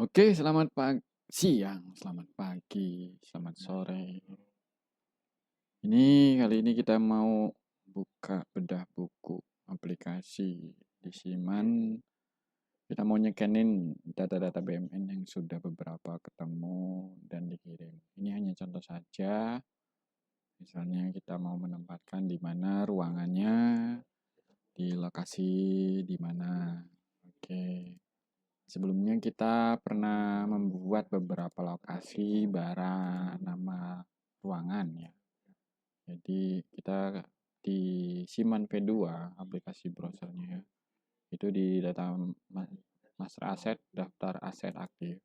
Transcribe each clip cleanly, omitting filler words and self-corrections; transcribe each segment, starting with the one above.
Oke, selamat siang, selamat pagi, selamat sore. Kali ini kita mau buka bedah buku aplikasi di Siman. Kita mau nyekenin data-data BMN yang sudah beberapa ketemu dan dikirim. Ini hanya contoh saja. Misalnya kita mau menempatkan di mana ruangannya, di lokasi di mana. Oke. Sebelumnya kita pernah membuat beberapa lokasi bara nama ruangan ya. Jadi kita di Siman V2 aplikasi browsernya itu di data master aset daftar aset aktif.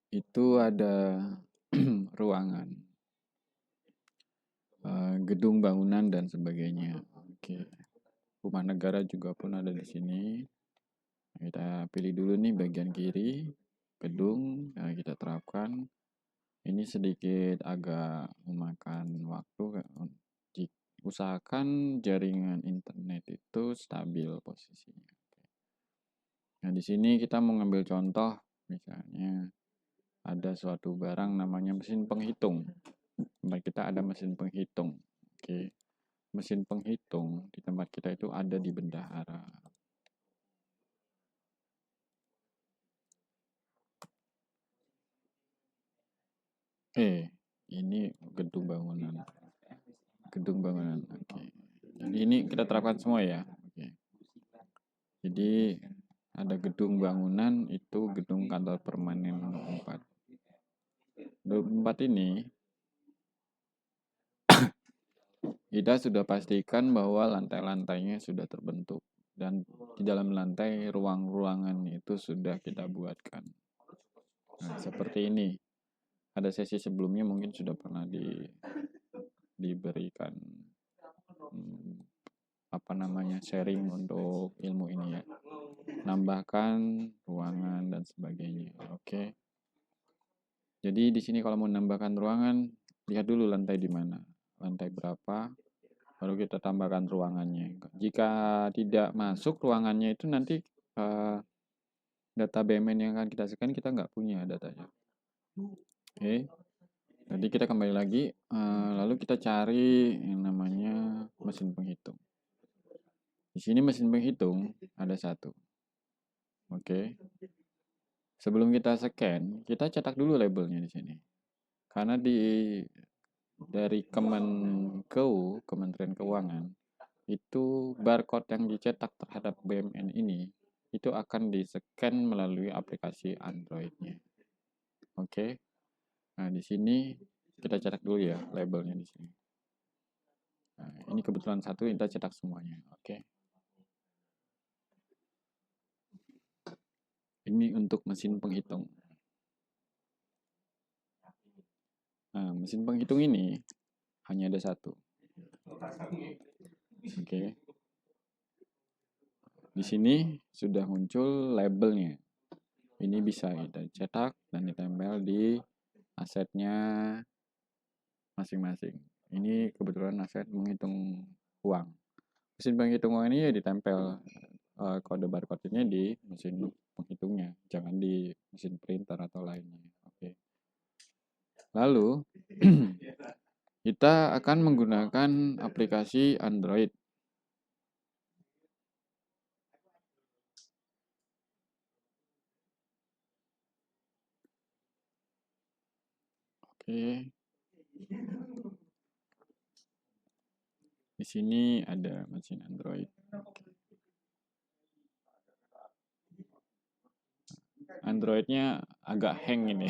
Itu ada ruangan, gedung bangunan dan sebagainya. Oke. Rumah negara juga pun ada di sini. Kita pilih dulu nih bagian kiri, gedung, kita terapkan. Ini sedikit agak memakan waktu. Usahakan jaringan internet itu stabil posisinya. Nah, di sini kita mengambil contoh, misalnya ada suatu barang namanya mesin penghitung. Tempat kita ada mesin penghitung. Oke. Mesin penghitung di tempat kita itu ada di bendahara. Ini gedung bangunan. Gedung bangunan. Oke. Jadi ini kita terapkan semua ya. Oke. Jadi ada gedung bangunan itu gedung kantor permanen 4. 4 ini kita sudah pastikan bahwa lantai-lantainya sudah terbentuk dan di dalam lantai ruang-ruangan itu sudah kita buatkan. Nah, seperti ini. Ada sesi sebelumnya mungkin sudah pernah diberikan sharing untuk ilmu ini ya. Nambahkan ruangan dan sebagainya. Oke. Jadi di sini kalau mau nambahkan ruangan, lihat dulu lantai di mana. Lantai berapa, baru kita tambahkan ruangannya. Jika tidak masuk ruangannya itu nanti data BMN yang akan kita scan kita nggak punya datanya. Oke. Jadi kita kembali lagi, lalu kita cari yang namanya mesin penghitung. Di sini mesin penghitung ada satu. Oke. Sebelum kita scan, kita cetak dulu labelnya di sini. Karena dari Kementerian Keuangan, itu barcode yang dicetak terhadap BMN ini itu akan di-scan melalui aplikasi Android-nya. Oke. Nah, di sini kita cetak dulu ya labelnya di sini. Nah, ini kebetulan satu kita cetak semuanya. Oke. Ini untuk mesin penghitung. Nah, mesin penghitung ini hanya ada satu. Oke. Di sini sudah muncul labelnya. Ini bisa kita cetak dan ditempel di asetnya masing-masing. Ini kebetulan aset menghitung uang. Mesin penghitung uang ini ya ditempel kode barcode-nya di mesin penghitungnya, jangan di mesin printer atau lainnya. Oke. Lalu kita akan menggunakan aplikasi Android. Oke. Di sini ada mesin Android. Android-nya agak hang ini.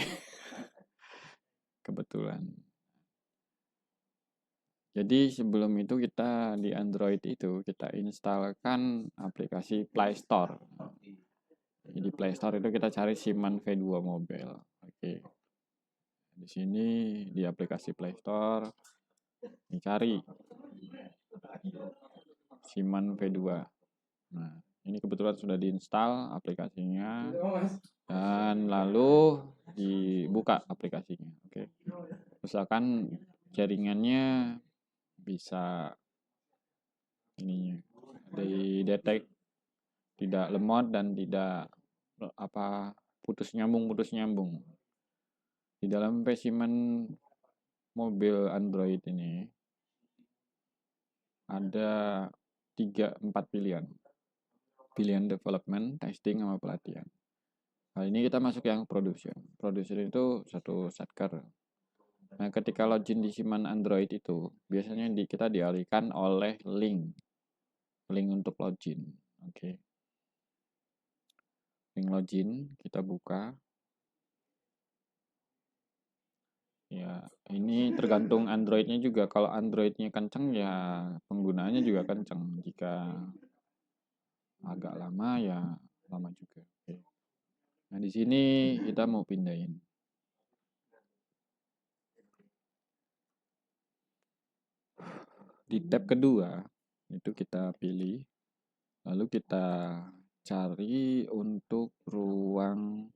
Kebetulan. Jadi sebelum itu kita di Android itu kita instalkan aplikasi Play Store. Di Play Store itu kita cari Siman V2 Mobile. Oke. Di sini di aplikasi Play Store dicari Siman V2. Nah, ini kebetulan sudah diinstal aplikasinya dan lalu dibuka aplikasinya. Oke. Misalkan jaringannya bisa ini didetek tidak lemot dan tidak putus nyambung. Di dalam spesimen mobil Android ini ada 3-4 pilihan. Pilihan development, testing, sama pelatihan. Kali ini kita masuk yang production. Production itu satu sidecar. Nah, ketika login di siman Android itu, biasanya kita dialihkan oleh link untuk login. Oke. Link login, kita buka. Ya, ini tergantung Androidnya juga. Kalau Androidnya kenceng ya penggunaannya juga kenceng. Jika agak lama ya lama juga. Oke. Nah, di sini kita mau pindahin. Di tab kedua itu kita pilih, lalu kita cari untuk ruang,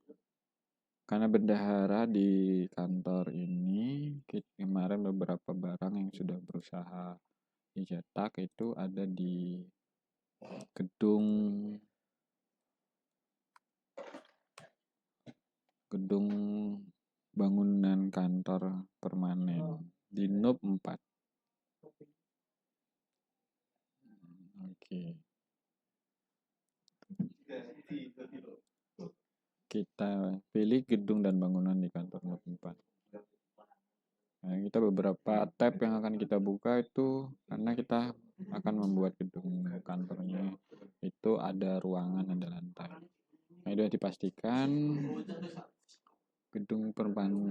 karena bendahara di kantor ini kemarin beberapa barang yang sudah berusaha dicetak itu ada di gedung bangunan kantor permanen di NUP 4. Oke. Kita pilih gedung dan bangunan di kantor NUP 4. Nah, kita beberapa tab yang akan kita buka itu karena kita akan membuat gedung kantornya itu ada ruangan, ada lantai. Nah, sudah dipastikan gedung kantor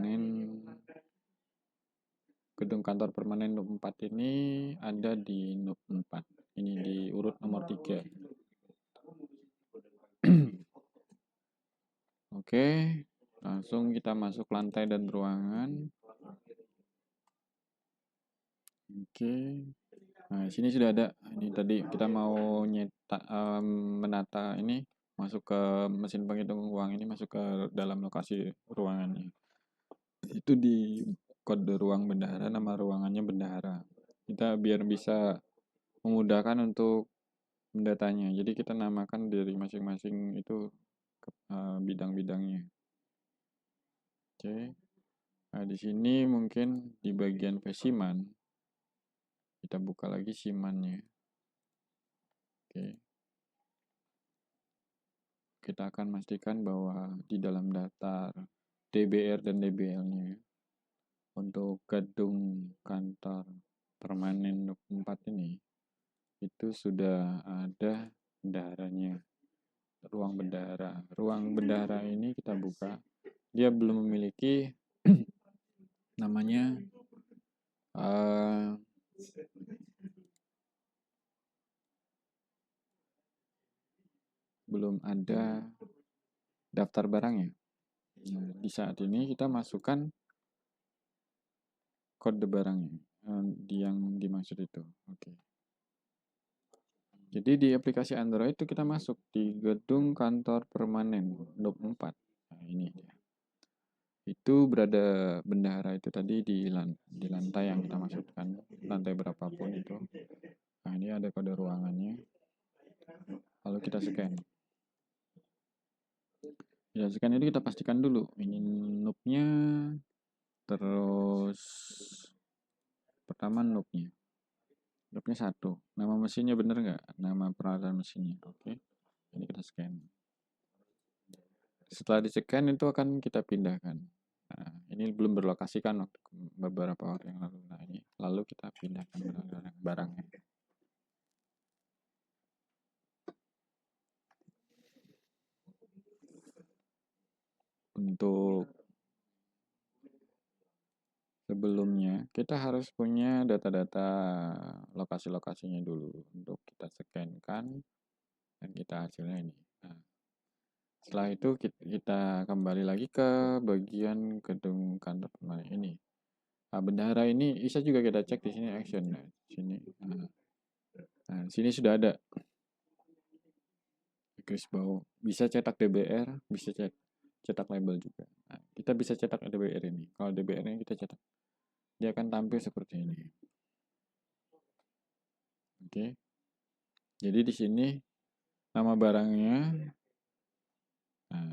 permanen NUP 4 ini ada di NUP 4. Ini di urut nomor 3. Oke, langsung kita masuk lantai dan ruangan. Oke. Nah, sini sudah ada. Ini tadi kita mau menata ini, masuk ke mesin penghitung uang ini, masuk ke dalam lokasi ruangannya. Itu di kode ruang bendahara, nama ruangannya bendahara. Kita biar bisa memudahkan untuk mendatanya. Jadi kita namakan dari masing-masing itu bidang-bidangnya. Oke. Nah, di sini mungkin di bagian spesimen kita buka lagi simannya. Oke. Kita akan pastikan bahwa di dalam daftar DBR dan DBL-nya untuk gedung kantor permanen NUP 4 ini itu sudah ada bendaharanya, ruang bendahara. Ruang bendahara ini kita buka, dia belum memiliki namanya belum ada daftar barangnya. Nah, di saat ini kita masukkan kode barangnya yang dimaksud itu. Oke. Jadi di aplikasi Android itu kita masuk di gedung kantor permanen NUP 4. Nah, ini dia. Itu berada bendahara itu tadi di lantai yang kita masukkan, lantai berapapun itu. Nah, ini ada kode ruangannya. Lalu kita scan. Ya, scan itu kita pastikan dulu ini NUP-nya, terus pertama NUP-nya 1. Nama mesinnya bener nggak? Nama peralatan mesinnya. Oke. Ini kita scan. Setelah di-scan itu akan kita pindahkan. Nah, ini belum berlokasikan waktu beberapa waktu yang lalu. Nah, ini lalu kita pindahkan barangnya. Untuk sebelumnya kita harus punya data-data lokasi-lokasinya dulu untuk kita scan-kan dan kita hasilnya ini. Nah, setelah itu kita kembali lagi ke bagian gedung kantor permanen ini. Nah, bendahara ini bisa juga kita cek di sini action. Nah, sini. Nah, sini sudah ada garis bawah. Bisa cetak DBR, bisa cetak label juga. Nah, kita bisa cetak DBR ini. Kalau DBR ini kita cetak, dia akan tampil seperti ini. Oke. Jadi di sini nama barangnya, nah,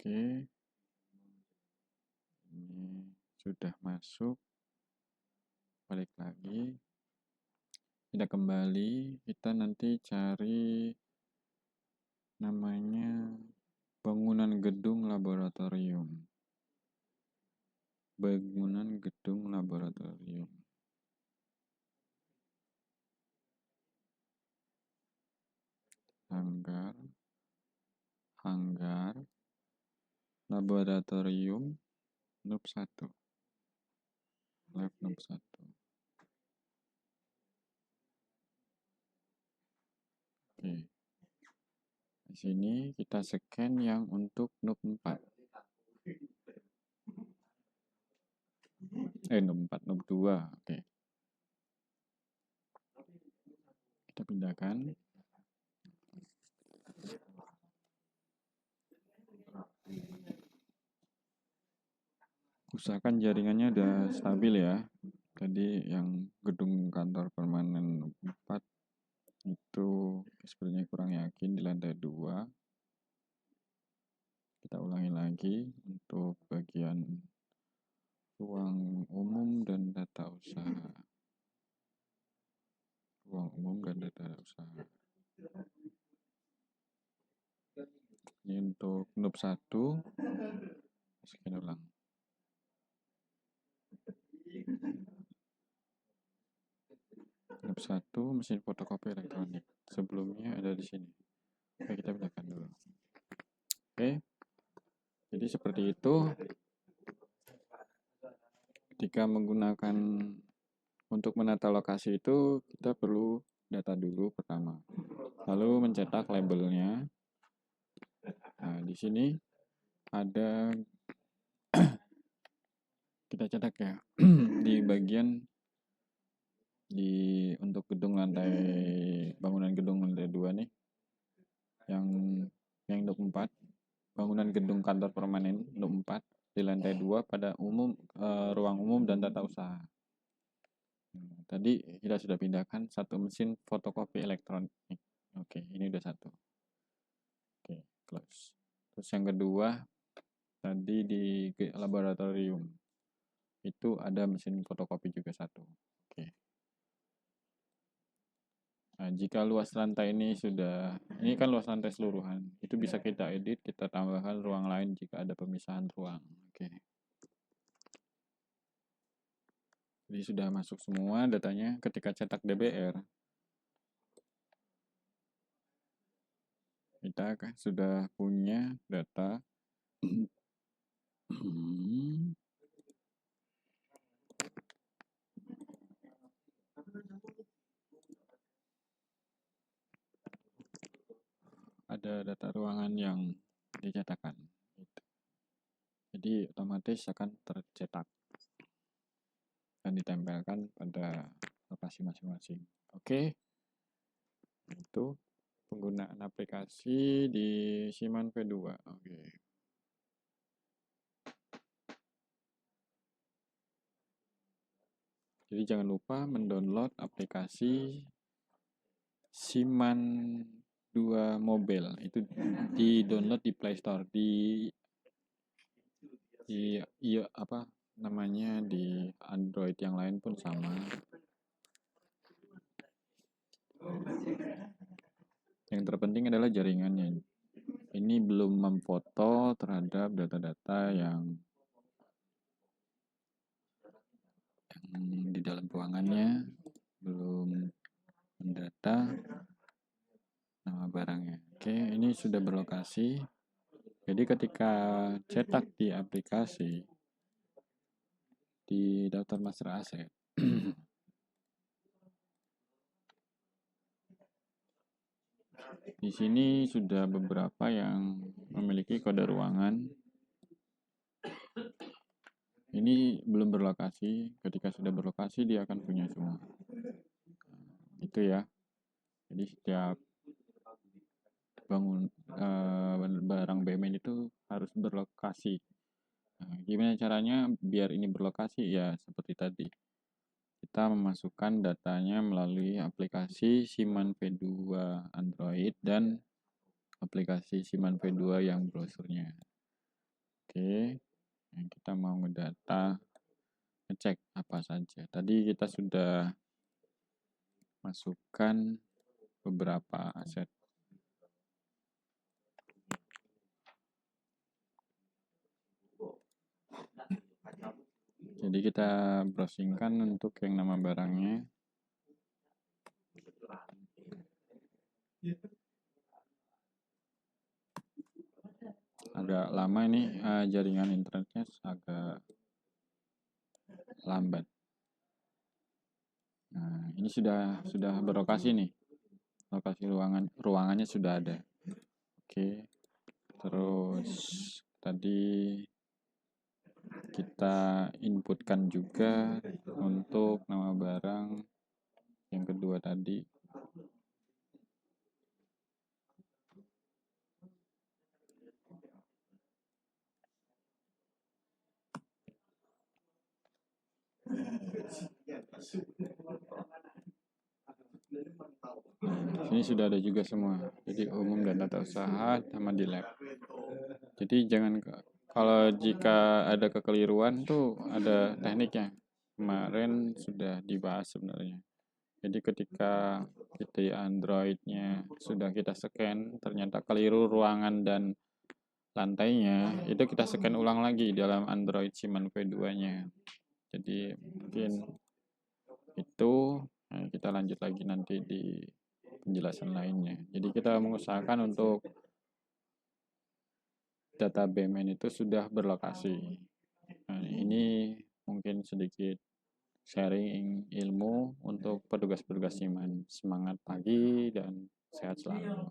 Oke, ini sudah masuk. Balik lagi. Kita kembali, kita nanti cari namanya bangunan gedung laboratorium. Bangunan gedung laboratorium. Hanggar, laboratorium, noob 1. Lab noob 1. Oke. Di sini kita scan yang untuk noob 4. Noob 4, noob 2. Oke. Kita pindahkan. Usahakan jaringannya udah stabil ya. Tadi yang gedung kantor permanen noob 4 itu sepertinya kurang yakin di lantai 2. Kita ulangi lagi untuk bagian ruang umum dan data usaha. Ruang umum dan data usaha. Ini untuk noob 1. Scan ulang. Noob 1 mesin fotokopi elektronik. Sebelumnya ada di sini. Oke, kita pindahkan dulu. Oke. Jadi seperti itu. Ketika menggunakan untuk menata lokasi itu kita perlu data dulu pertama. Lalu mencetak labelnya. Nah, di sini ada kita cetak ya di bagian untuk gedung bangunan gedung lantai 2 nih. Yang noob 4, bangunan gedung kantor permanen noob 4 di lantai 2 pada ruang umum dan tata usaha. Tadi kita sudah pindahkan satu mesin fotokopi elektronik. Oke, ini udah satu. Oke, close. Terus yang kedua, tadi di laboratorium itu ada mesin fotokopi juga satu. Oke. Nah, jika luas lantai ini kan luas lantai keseluruhan, itu bisa kita edit, kita tambahkan ruang lain jika ada pemisahan ruang. Oke. Jadi sudah masuk semua datanya. Ketika cetak DBR, kita sudah punya data ada data ruangan yang dicetakkan. Jadi otomatis akan tercetak dan ditempelkan pada lokasi masing-masing. Oke. Itu penggunaan aplikasi di Siman V2. Oke. Jadi jangan lupa mendownload aplikasi Siman 2 Mobile. Itu di-download di Play Store, di Android yang lain pun sama. Yang terpenting adalah jaringannya. Ini belum memfoto terhadap data-data yang di dalam ruangannya, belum mendata nama barangnya. Oke, ini sudah berlokasi. Jadi ketika cetak di aplikasi di daftar master aset, di sini sudah beberapa yang memiliki kode ruangan. Ini belum berlokasi. Ketika sudah berlokasi dia akan punya semua. Itu ya. Jadi setiap barang BUMN itu harus berlokasi. Nah, gimana caranya biar ini berlokasi? Ya seperti tadi. Kita memasukkan datanya melalui aplikasi Siman V2 Android dan aplikasi Siman V2 yang browsernya. Oke, nah, kita mau ngedata, ngecek apa saja. Tadi kita sudah masukkan beberapa aset. Jadi kita browsingkan untuk yang nama barangnya. Agak lama ini, jaringan internetnya agak lambat. Nah, ini sudah berlokasi nih. Lokasi ruangannya sudah ada. Oke. Terus tadi kita inputkan juga untuk nama barang yang kedua tadi. Ini sudah ada juga semua. Jadi umum dan tata usaha sama di lab. Jadi jangan, kalau jika ada kekeliruan tuh ada tekniknya. Kemarin sudah dibahas sebenarnya. Jadi ketika di Android-nya sudah kita scan, ternyata keliru ruangan dan lantainya, itu kita scan ulang lagi dalam Android Siman V2-nya. Jadi mungkin itu, nah, kita lanjut lagi nanti di penjelasan lainnya. Jadi kita mengusahakan untuk data BMN itu sudah berlokasi. Nah, ini mungkin sedikit sharing ilmu untuk petugas-petugas Siman. Semangat pagi dan sehat selalu.